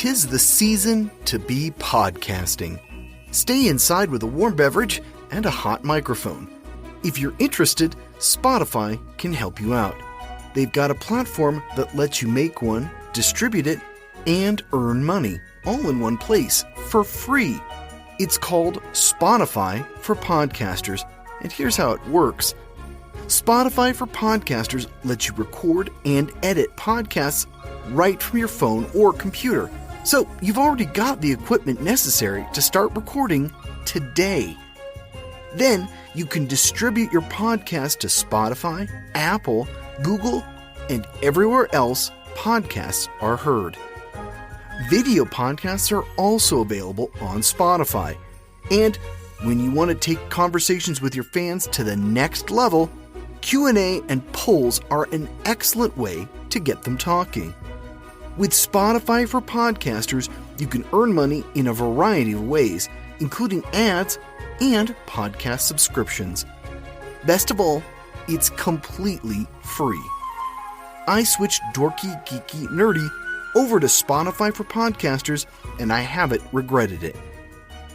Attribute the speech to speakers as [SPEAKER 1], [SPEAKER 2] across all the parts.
[SPEAKER 1] 'Tis the season to be podcasting. Stay inside with a warm beverage and a hot microphone. If you're interested, Spotify can help you out. They've got a platform that lets you make one, distribute it, and earn money all in one place for free. It's called Spotify for Podcasters, and here's how it works. Spotify for Podcasters lets you record and edit podcasts right from your phone or computer. So you've already got the equipment necessary to start recording today. Then you can distribute your podcast to Spotify, Apple, Google, and everywhere else podcasts are heard. Video podcasts are also available on Spotify. And when you want to take conversations with your fans to the next level, Q&A and polls are an excellent way to get them talking. With Spotify for Podcasters, you can earn money in a variety of ways, including ads and podcast subscriptions. Best of all, it's completely free. I switched Dorky, Geeky, Nerdy over to Spotify for Podcasters, and I haven't regretted it.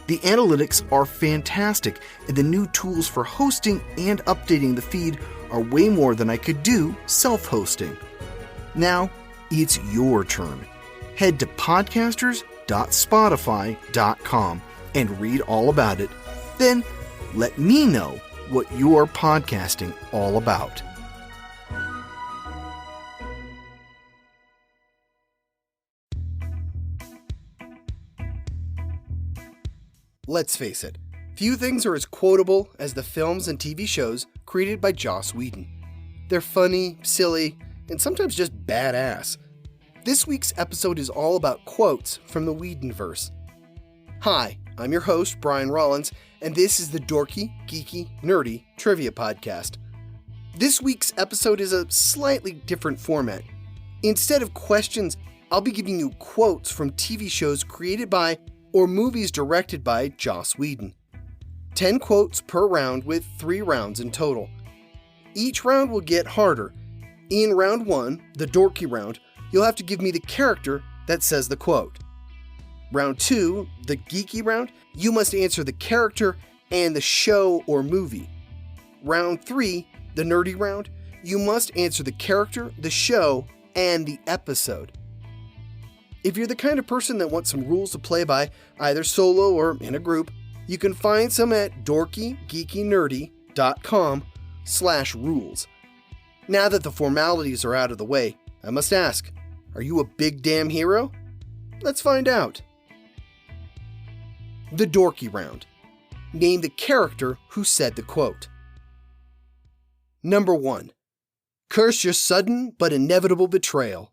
[SPEAKER 1] The analytics are fantastic, and the new tools for hosting and updating the feed are way more than I could do self-hosting. Now, it's your turn. Head to podcasters.spotify.com and read all about it. Then, let me know what you're podcasting all about. Let's face it, few things are as quotable as the films and TV shows created by Joss Whedon. They're funny, silly, and sometimes just badass. This week's episode is all about quotes from the Whedonverse. Hi, I'm your host, Brian Rollins, and this is the Dorky, Geeky, Nerdy Trivia Podcast. This week's episode is a slightly different format. Instead of questions, I'll be giving you quotes from TV shows created by or movies directed by Joss Whedon. 10 quotes per round with 3 rounds in total. Each round will get harder. In round 1, the Dorky round, you'll have to give me the character that says the quote. Round 2, the Geeky round, you must answer the character and the show or movie. Round 3, the Nerdy round, you must answer the character, the show, and the episode. If you're the kind of person that wants some rules to play by, either solo or in a group, you can find some at dorkygeekynerdy.com/rules. Now that the formalities are out of the way, I must ask, are you a big damn hero? Let's find out. The Dorky round. Name the character who said the quote. Number 1. Curse your sudden but inevitable betrayal.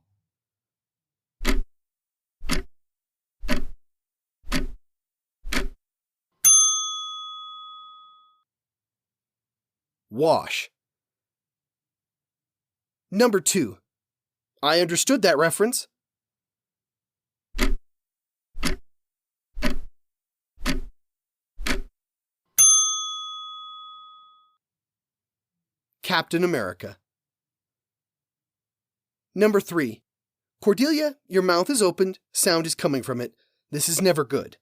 [SPEAKER 1] Wash. Number 2. I understood that reference. Captain America. Number 3. Cordelia, your mouth is opened, sound is coming from it. This is never good.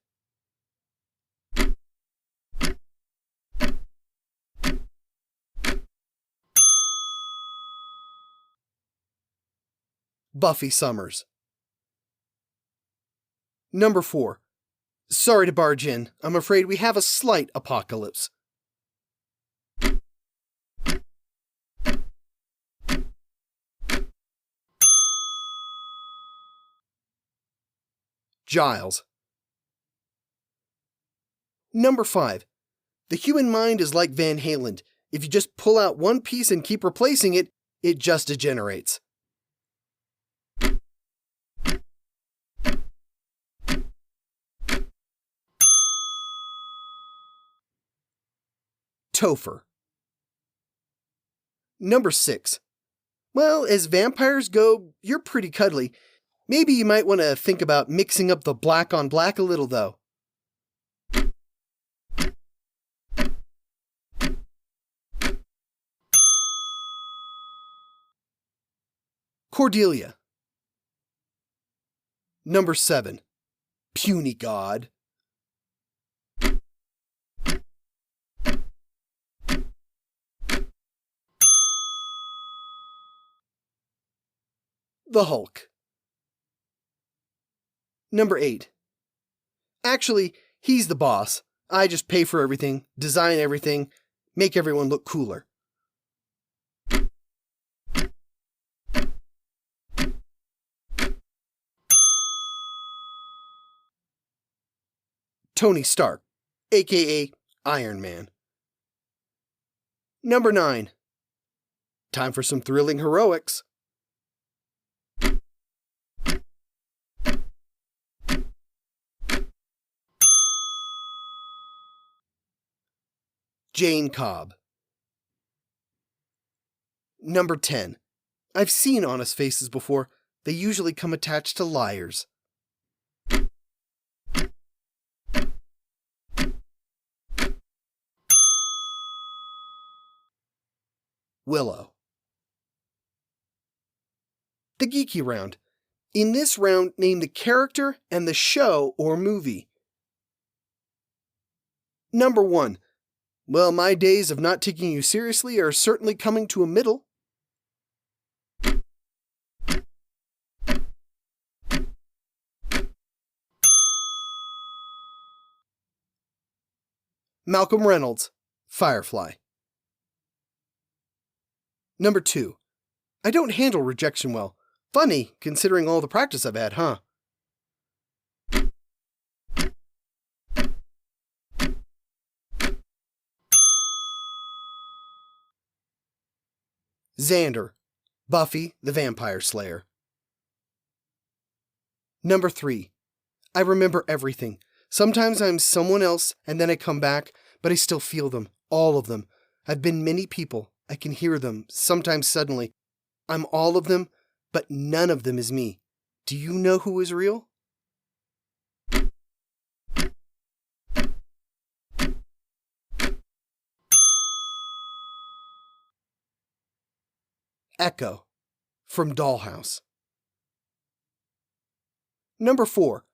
[SPEAKER 1] Buffy Summers. Number 4. Sorry to barge in. I'm afraid we have a slight apocalypse. Giles. Number 5. The human mind is like Van Halen. If you just pull out one piece and keep replacing it, it just degenerates. Topher. Number 6. Well, as vampires go, you're pretty cuddly. Maybe you might want to think about mixing up the black on black a little, though. Cordelia. Number 7. puny god. The Hulk. Number 8. Actually, he's the boss. I just pay for everything, design everything, make everyone look cooler. Tony Stark, aka Iron Man. Number 9. Time for some thrilling heroics. Jane Cobb. Number 10. I've seen honest faces before. They usually come attached to liars. Willow. The Geeky round. In this round, name the character and the show or movie. Number 1. Well, my days of not taking you seriously are certainly coming to a middle. Malcolm Reynolds, Firefly. Number 2. I don't handle rejection well. Funny, considering all the practice I've had, huh? Xander, Buffy the Vampire Slayer. Number 3. I remember everything. Sometimes I'm someone else and then I come back, but I still feel them, all of them. I've been many people. I can hear them, sometimes suddenly. I'm all of them, but none of them is me. Do you know who is real? Echo, from Dollhouse. Number 4.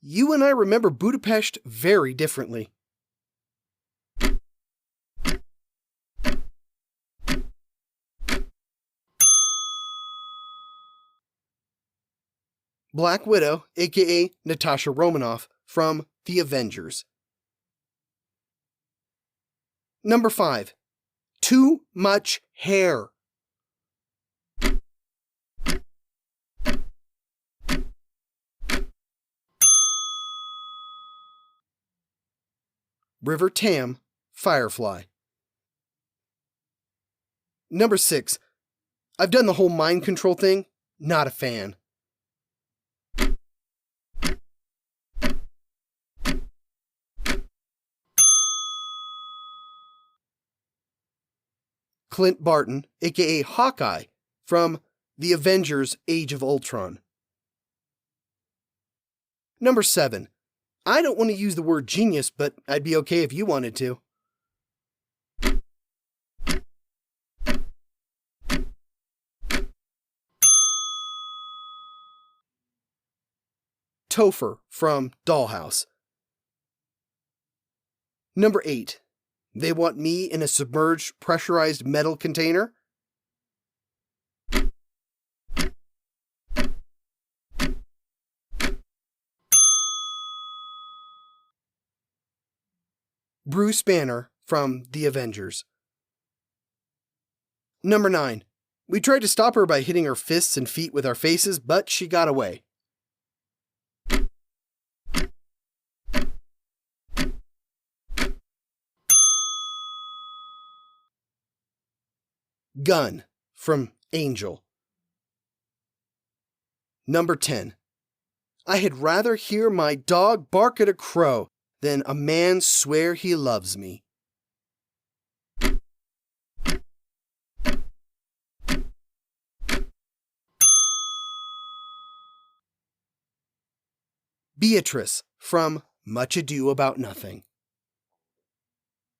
[SPEAKER 1] You and I remember Budapest very differently. Black Widow, aka Natasha Romanoff, from The Avengers. Number 5. Too much hair. River Tam, Firefly. Number 6. I've done the whole mind control thing. Not a fan. Clint Barton, aka Hawkeye, from The Avengers Age of Ultron. Number 7. I don't want to use the word genius, but I'd be okay if you wanted to. Topher from Dollhouse. Number 8. They want me in a submerged, pressurized metal container? Bruce Banner from The Avengers. Number 9. We tried to stop her by hitting her fists and feet with our faces, but she got away. Gun from Angel. Number 10. I had rather hear my dog bark at a crow than a man swear he loves me. Beatrice from Much Ado About Nothing.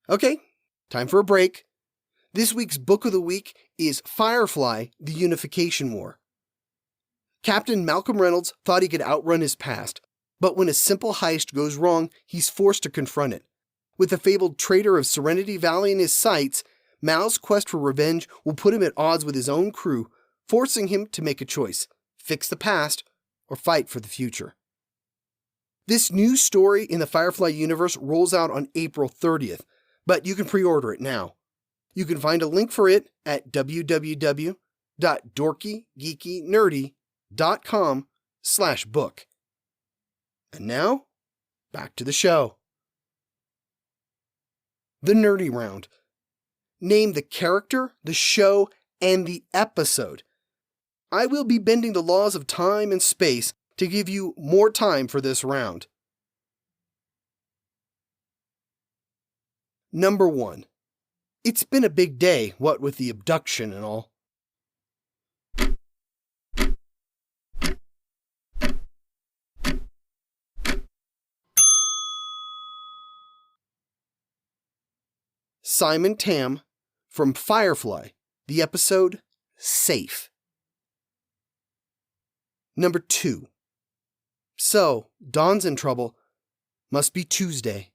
[SPEAKER 1] Okay, time for a break. This week's book of the week is Firefly, The Unification War. Captain Malcolm Reynolds thought he could outrun his past, But when a simple heist goes wrong, he's forced to confront it. With the fabled traitor of Serenity Valley in his sights, Mal's quest for revenge will put him at odds with his own crew, forcing him to make a choice: fix the past or fight for the future. This new story in the Firefly universe rolls out on April 30th, but you can pre-order it now. You can find a link for it at www.dorkygeekynerdy.com/book. And now, back to the show. The Nerdy Round. Name the character, the show, and the episode. I will be bending the laws of time and space to give you more time for this round. Number 1. It's been a big day, what with the abduction and all. Simon Tam from Firefly, the episode Safe. Number 2. So, Dawn's in trouble. Must be Tuesday.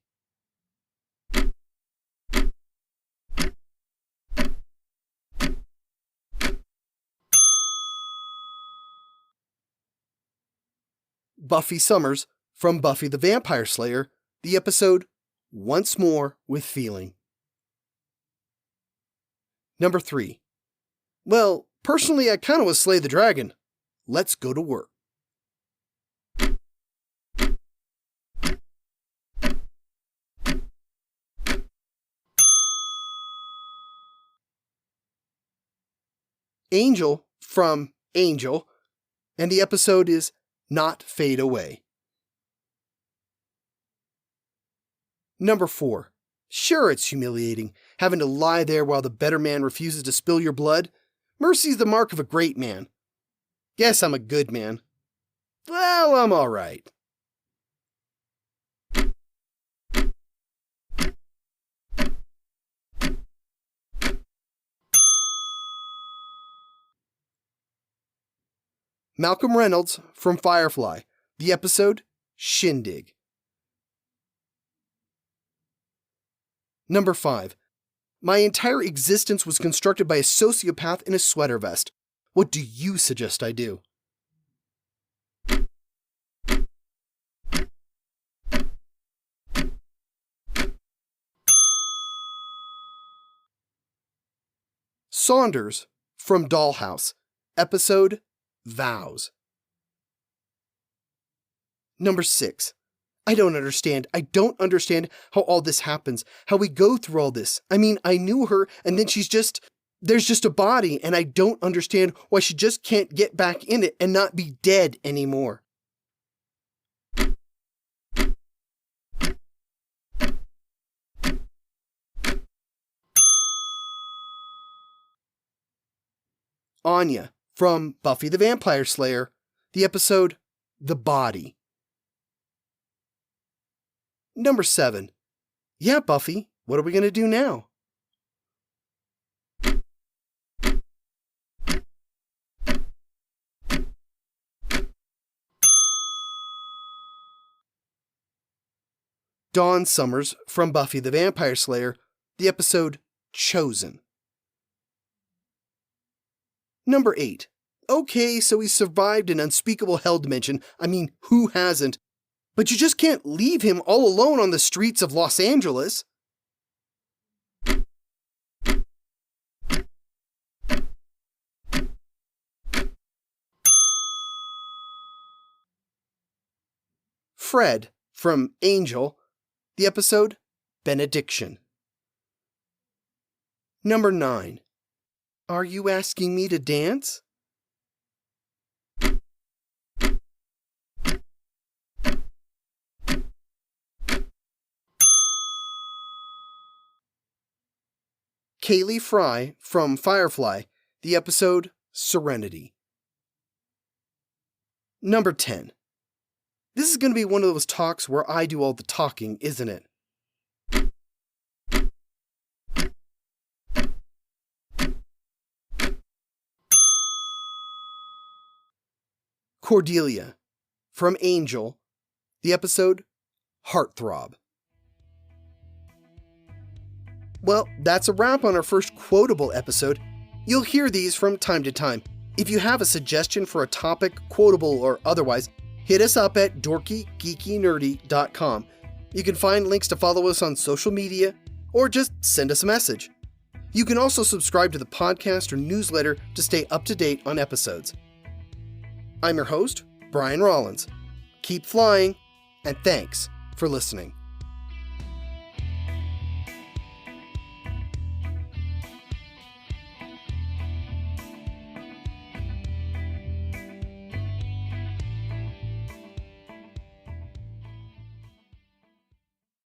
[SPEAKER 1] Buffy Summers from Buffy the Vampire Slayer, the episode Once More with Feeling. Number 3. Well, personally, I kinda was Slay the Dragon. Let's go to work. Angel from Angel, and the episode is Not Fade Away. Number 4. Sure, it's humiliating, having to lie there while the better man refuses to spill your blood. Mercy's the mark of a great man. Guess I'm a good man. Well, I'm alright. Malcolm Reynolds from Firefly, the episode Shindig. Number 5. My entire existence was constructed by a sociopath in a sweater vest. What do you suggest I do? Saunders from Dollhouse, episode Vows. Number 6. I don't understand how all this happens, how we go through all this. I mean, I knew her, and then there's just a body, and I don't understand why she just can't get back in it and not be dead anymore. Anya from Buffy the Vampire Slayer, the episode The Body. Number 7. Yeah, Buffy, what are we going to do now? Dawn Summers from Buffy the Vampire Slayer, the episode Chosen. Number 8. Okay, so he survived an unspeakable hell dimension. I mean, who hasn't? But you just can't leave him all alone on the streets of Los Angeles. Fred from Angel, the episode Benediction. Number 9. Are you asking me to dance? Kaylee Fry from Firefly, the episode Serenity. Number 10. This is going to be one of those talks where I do all the talking, isn't it? Cordelia from Angel, The episode, Heartthrob. Well, that's a wrap on our first Quotable episode. You'll hear these from time to time. If you have a suggestion for a topic, quotable or otherwise, hit us up at dorkygeekynerdy.com. You can find links to follow us on social media, or just send us a message. You can also subscribe to the podcast or newsletter to stay up to date on episodes. I'm your host, Brian Rollins. Keep flying, and thanks for listening.